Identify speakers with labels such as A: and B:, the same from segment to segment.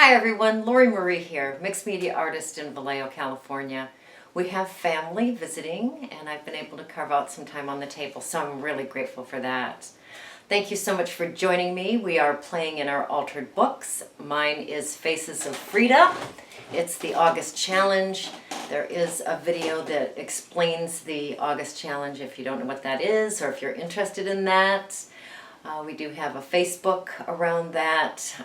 A: Hi everyone, Lori Marie here, mixed media artist in Vallejo, California. We have family visiting and I've been able to carve out some time on the table, so I'm really grateful for that. Thank you so much for joining me. We are playing in our altered books. Mine is Faces of Frida. It's the August challenge. There is a video that explains the August challenge if you don't know what that is or if you're interested in that. We do have a Facebook around that.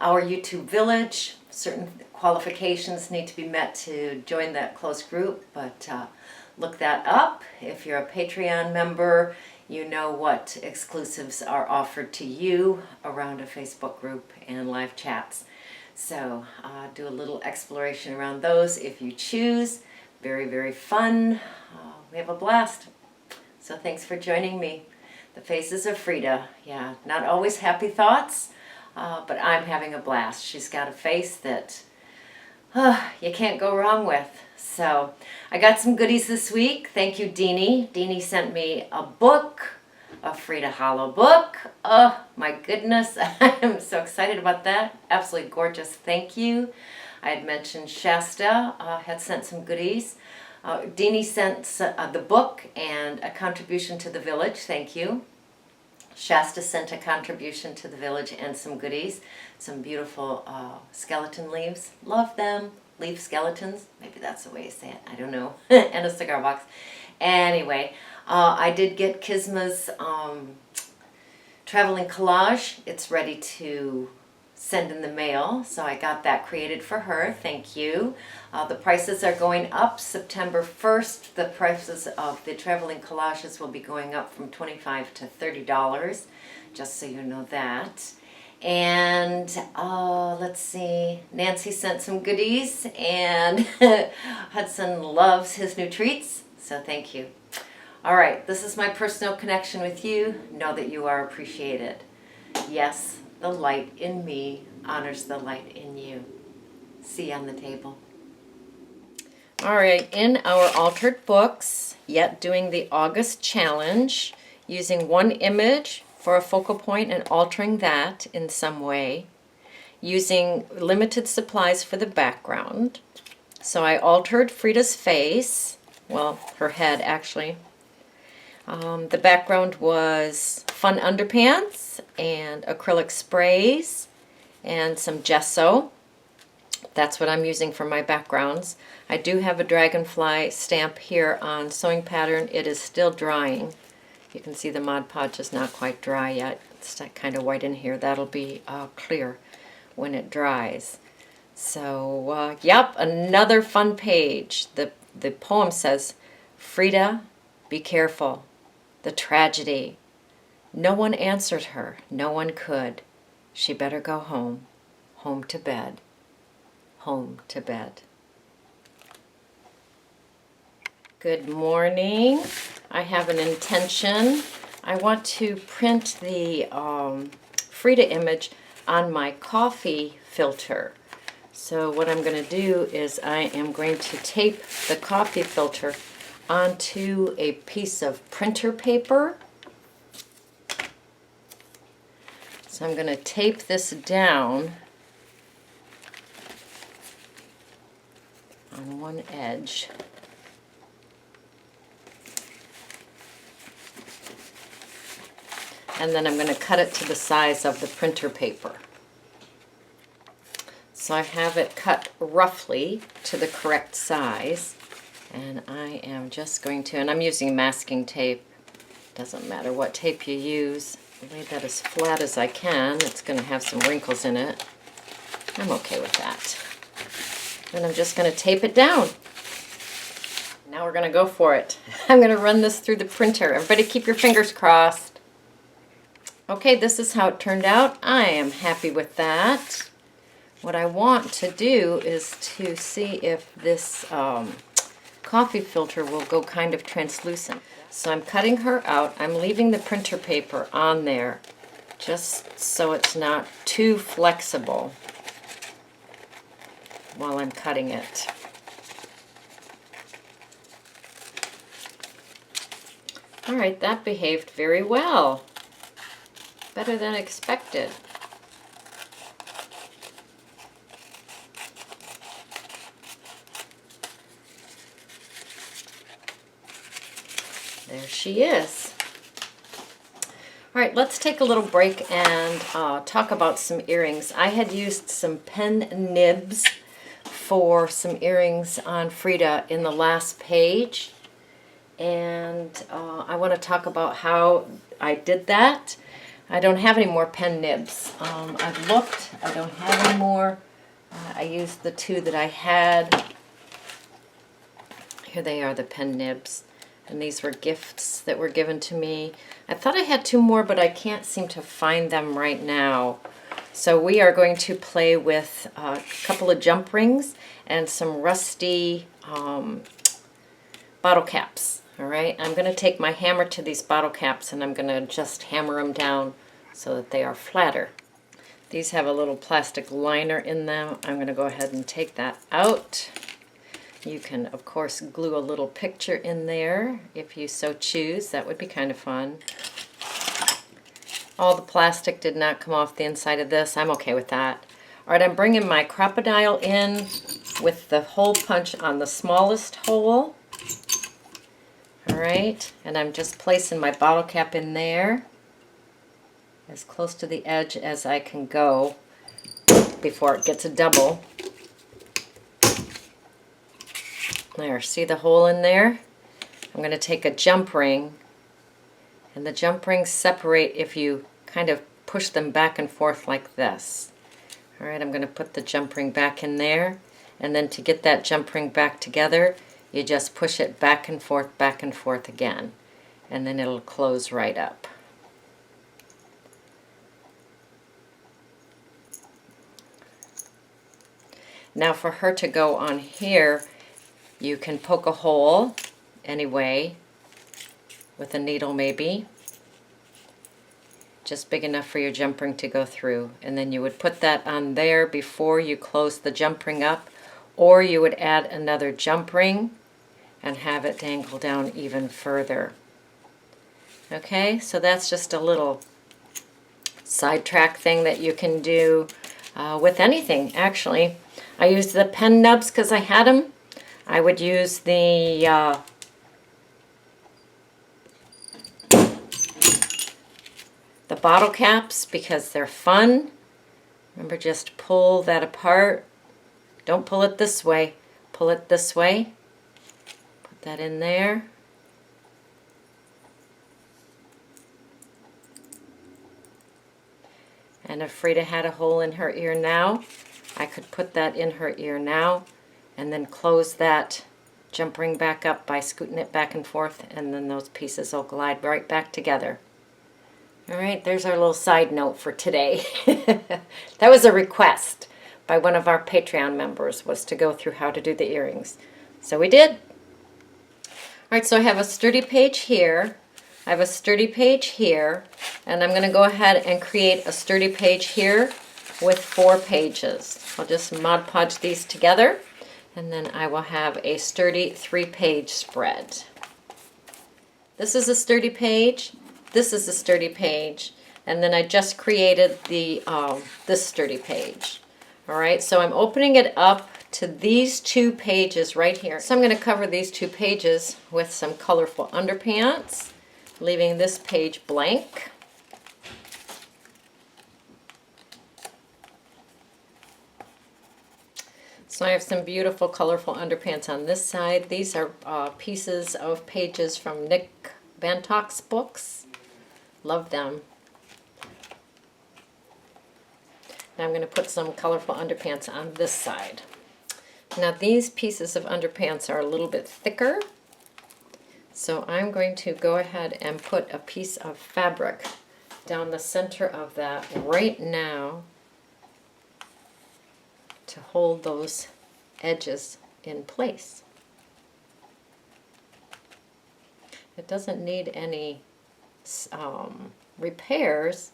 A: Our YouTube village, certain qualifications need to be met to join that close group, but look that up. If you're a Patreon member, you know what exclusives are offered to you around a Facebook group and live chats. So do a little exploration around those if you choose. Very, very fun. We have a blast. So thanks for joining me. The Faces of Frida. Yeah, not always happy thoughts. But I'm having a blast. She's got a face that you can't go wrong with. So I got some goodies this week. Thank you, Deanie. Deanie sent me a book, a Frida Hollow book. Oh my goodness, I am so excited about that. Absolutely gorgeous. Thank you. I had mentioned Shasta had sent some goodies. Deanie sent the book and a contribution to the village. Thank you. Shasta sent a contribution to the village and some goodies, some beautiful skeleton leaves. Love them. Leaf skeletons. Maybe that's the way you say it. I don't know. And a cigar box. Anyway, I did get Kisma's traveling collage. It's ready to send in the mail, so I got that created for her. Thank you. The prices are going up. September 1st, the prices of the traveling collages will be going up from $25 to $30, just so you know that. And let's see, Nancy sent some goodies, and Hudson loves his new treats, so thank you. All right, this is my personal connection with you. Know that you are appreciated. Yes, the light in me honors the light in you. See you on the table. All right, in our altered books, yet doing the August challenge, using one image for a focal point and altering that in some way, using limited supplies for the background. So I altered Frida's face, well, her head actually. The background was fun underpants and acrylic sprays and some gesso. That's what I'm using for my backgrounds. I do have a dragonfly stamp here on sewing pattern. It is still drying. You can see the Mod Podge is not quite dry yet. It's kind of white in here. That'll be clear when it dries. So, yep, another fun page. The poem says, Frida, be careful. The tragedy. No one answered her. No one could. She better go home. Home to bed. Home to bed. Good morning. I have an intention. I want to print the Frida image on my coffee filter. So what I'm going to do is I am going to tape the coffee filter onto a piece of printer paper. So I'm going to tape this down on one edge. And then I'm going to cut it to the size of the printer paper. So I have it cut roughly to the correct size. And I am just going to, and I'm using masking tape. Doesn't matter what tape you use. Lay that as flat as I can. It's going to have some wrinkles in it. I'm okay with that. And I'm just going to tape it down. Now we're going to go for it. I'm going to run this through the printer. Everybody keep your fingers crossed. Okay, this is how it turned out. I am happy with that. What I want to do is to see if this coffee filter will go kind of translucent. So I'm cutting her out. I'm leaving the printer paper on there just so it's not too flexible while I'm cutting it. All right, that behaved very well. Better than expected. There she is. All right, let's take a little break and talk about some earrings. I had used some pen nibs for some earrings on Frida in the last page, and I want to talk about how I did that. I don't have any more pen nibs. I've looked, I don't have any more. I used the two that I had. Here they are, the pen nibs. And these were gifts that were given to me. I thought I had two more, but I can't seem to find them right now. So we are going to play with a couple of jump rings and some rusty bottle caps. All right, I'm going to take my hammer to these bottle caps and I'm going to just hammer them down so that they are flatter. These have a little plastic liner in them. I'm going to go ahead and take that out. You can, of course, glue a little picture in there if you so choose. That would be kind of fun. All the plastic did not come off the inside of this. I'm okay with that. All right, I'm bringing my crocodile in with the hole punch on the smallest hole. All right, and I'm just placing my bottle cap in there as close to the edge as I can go before it gets a double. There, see the hole in there? I'm going to take a jump ring, and the jump rings separate if you kind of push them back and forth like this. All right, I'm going to put the jump ring back in there, and then to get that jump ring back together, you just push it back and forth again, and then it'll close right up. Now for her to go on here, you can poke a hole anyway with a needle maybe, just big enough for your jump ring to go through, and then you would put that on there before you close the jump ring up, or you would add another jump ring and have it dangle down even further. Okay, so that's just a little sidetrack thing that you can do with anything actually. I used the pen nubs because I had them. I would use the bottle caps because they're fun. Remember, just pull that apart. Don't pull it this way. Pull it this way. Put that in there. And if Frida had a hole in her ear now, I could put that in her ear now, and then close that jump ring back up by scooting it back and forth, and then those pieces will glide right back together. All right, there's our little side note for today. That was a request by one of our Patreon members, was to go through how to do the earrings. So we did. All right, so I have a sturdy page here. I have a sturdy page here, and I'm going to go ahead and create a sturdy page here with 4 pages. I'll just Mod Podge these together, and then I will have a sturdy 3-page spread. This is a sturdy page, this is a sturdy page, and then I just created the this sturdy page. All right, so I'm opening it up to these 2 pages right here. So I'm going to cover these 2 pages with some colorful underpants, leaving this page blank. So I have some beautiful colorful underpants on this side. These are pieces of pages from Nick Bantock's books. Love them. Now I'm going to put some colorful underpants on this side. Now these pieces of underpants are a little bit thicker, so I'm going to go ahead and put a piece of fabric down the center of that right now to hold those edges in place. It doesn't need any repairs,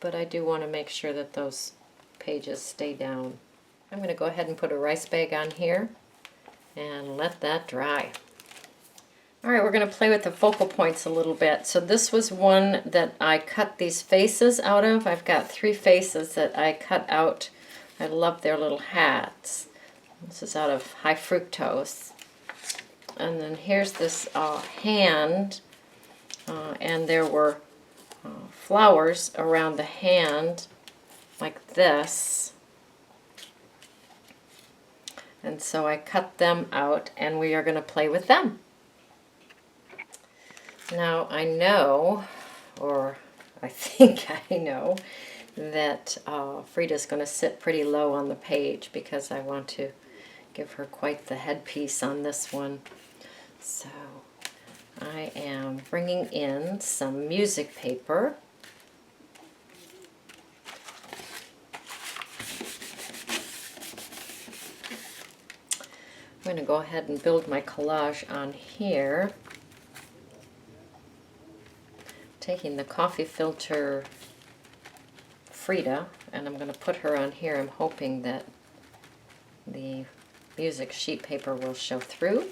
A: but I do want to make sure that those pages stay down. I'm going to go ahead and put a rice bag on here and let that dry. All right, we're going to play with the focal points a little bit. So this was one that I cut these faces out of. I've got 3 faces that I cut out. I love their little hats. This is out of high fructose.
B: And then here's this hand, and there were flowers around the hand like this. And so I cut them out and we are going to play with them. Now I know, or I think I know, that Frida's going to sit pretty low on the page because I want to give her quite the headpiece on this one. So I am bringing in some music paper. I'm going to go ahead and build my collage on here. Taking the coffee filter Frida, and I'm going to put her on here. I'm hoping that the music sheet paper will show through.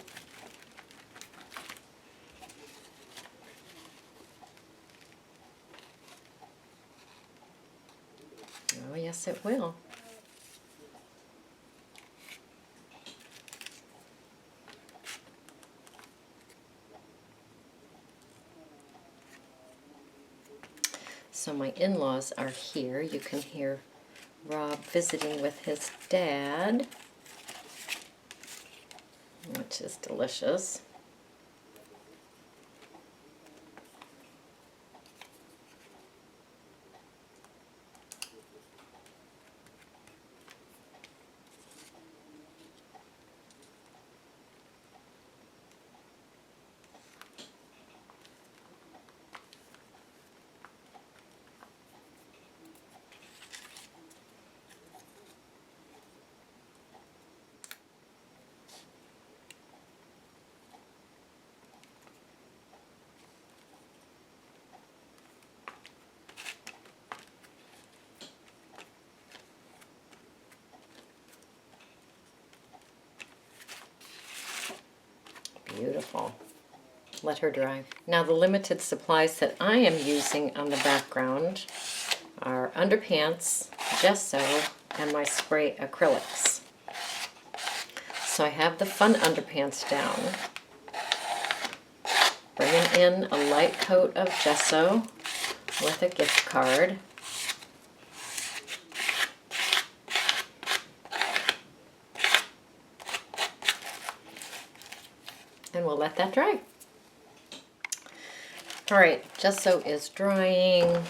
B: Oh, yes, it will. So my in-laws are here. You can hear Rob visiting with his dad, which is delicious. Beautiful. Let her dry. Now the limited supplies that I am using on the background are underpants, gesso, and my spray acrylics. So I have the fun underpants down. Bringing in a light coat of gesso with a gift card. And we'll let that dry. All right, gesso is drying.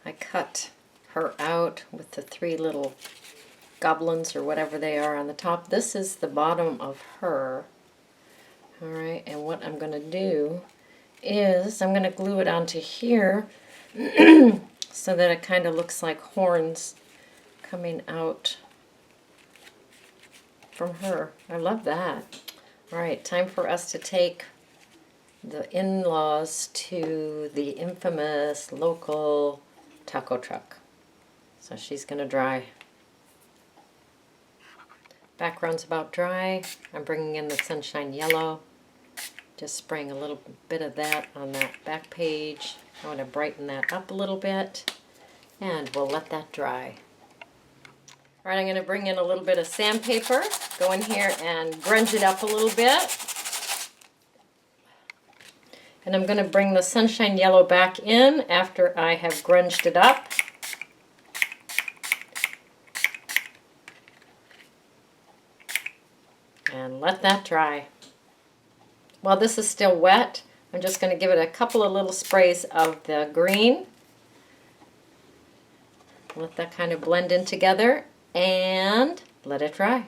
B: I cut her out with the 3 little goblins or whatever they are on the top. This is the bottom of her. All right, and what I'm going to do is I'm going to glue it onto here so that it kind of looks like horns coming out from her. I love that. All right, time for us to take the in-laws to the infamous local taco truck. So she's going to dry. Background's about dry. I'm bringing in the sunshine yellow. Just spraying a little bit of that on that back page. I want to brighten that up a little bit. And we'll let that dry. All right, I'm going to bring in a little bit of sandpaper. Go in here and grunge it up a little bit. And I'm going to bring the sunshine yellow back in after I have grunged it up. And let that dry. While this is still wet, I'm just going to give it a couple of little sprays of the green. Let that kind of blend in together and let it dry.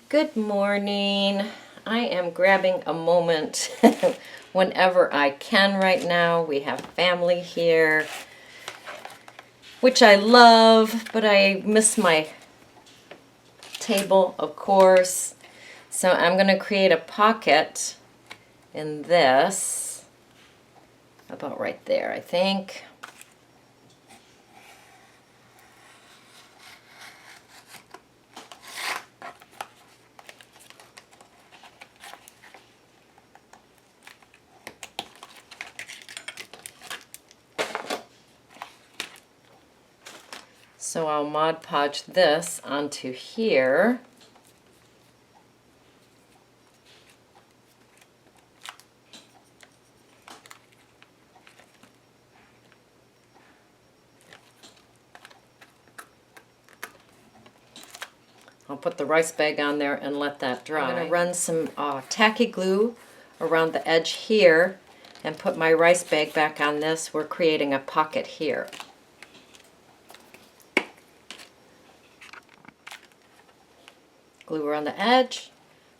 B: Good morning. I am grabbing a moment whenever I can right now. We have family here, which I love, but I miss my table, of course. So I'm going to create a pocket in this, about right there, I think. So I'll Mod Podge this onto here. I'll put the rice bag on there and let that dry. I'm going to run some tacky glue around the edge here and put my rice bag back on this. We're creating a pocket here. Glue around the edge,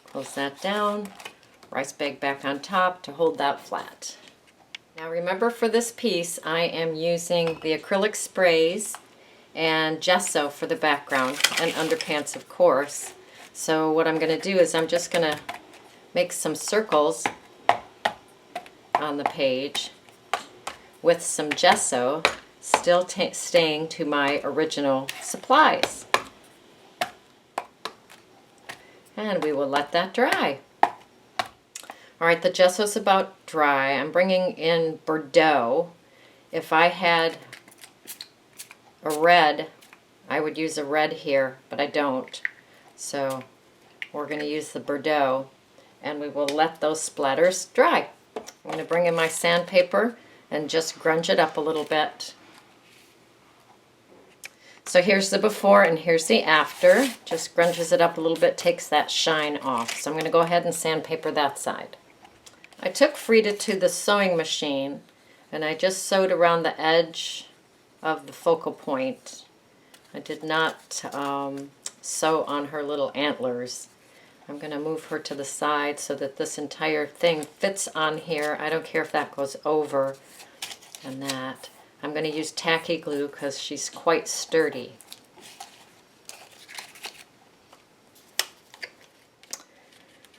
B: close that down, rice bag back on top to hold that flat. Now remember, for this piece I am using the acrylic sprays and gesso for the background and underpants, of course. So what I'm going to do is I'm just going to make some circles on the page with some gesso, still staying to my original supplies. And we will let that dry. Alright, the gesso's about dry. I'm bringing in Bordeaux. If I had a red, I would use a red here, but I don't. So we're going to use the Bordeaux, and we will let those splatters dry. I'm going to bring in my sandpaper and just grunge it up a little bit. So here's the before and here's the after. Just grunges it up a little bit, takes that shine off. So I'm going to go ahead and sandpaper that side. I took Frida to the sewing machine and I just sewed around the edge of the focal point. I did not sew on her little antlers. I'm going to move her to the side so that this entire thing fits on here. I don't care if that goes over and that. I'm going to use tacky glue because she's quite sturdy.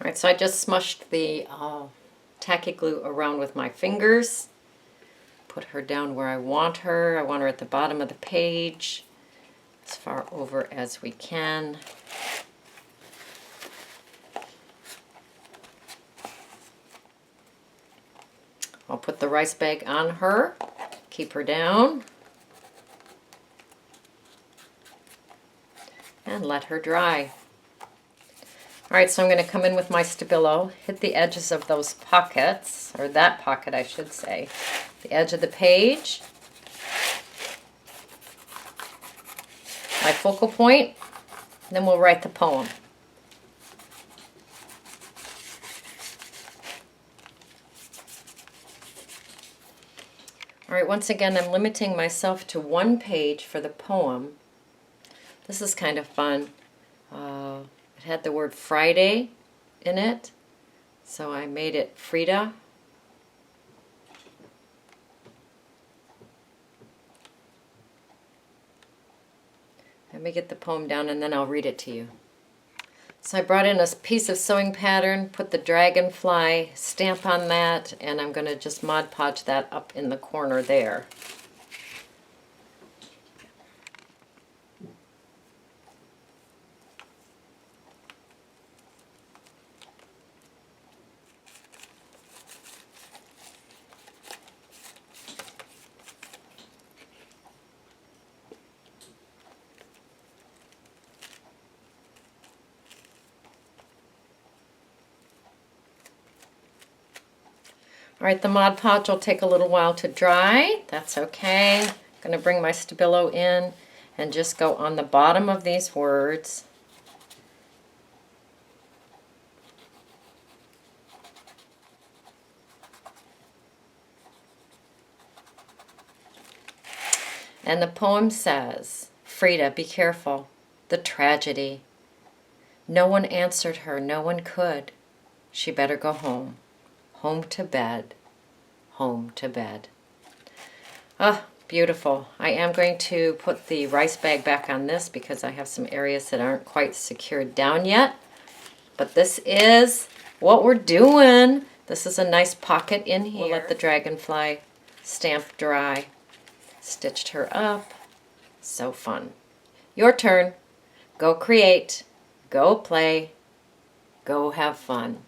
B: Alright, so I just smushed the tacky glue around with my fingers. Put her down where I want her. I want her at the bottom of the page, as far over as we can. I'll put the rice bag on her. Keep her down and let her dry. Alright, so I'm going to come in with my Stabilo, hit the edges of those pockets, or that pocket I should say, the edge of the page, my focal point, then we'll write the poem. Alright, once again, I'm limiting myself to one page for the poem. This is kind of fun. It had the word Friday in it, so I made it Frida. Let me get the poem down and then I'll read it to you. So I brought in a piece of sewing pattern, put the dragonfly stamp on that, and I'm going to just Mod Podge that up in the corner there. Alright, the Mod Podge will take a little while to dry. That's okay. I'm going to bring my Stabilo in and just go on the bottom of these words. And the poem says, Frida, be careful. The tragedy. No one answered her. No one could. She better go home. Home to bed, home to bed. Ah, beautiful. I am going to put the rice bag back on this because I have some areas that aren't quite secured down yet. But this is what we're doing. This is a nice pocket in here. We'll let the dragonfly stamp dry. Stitched her up. So fun. Your turn. Go create. Go play. Go have fun.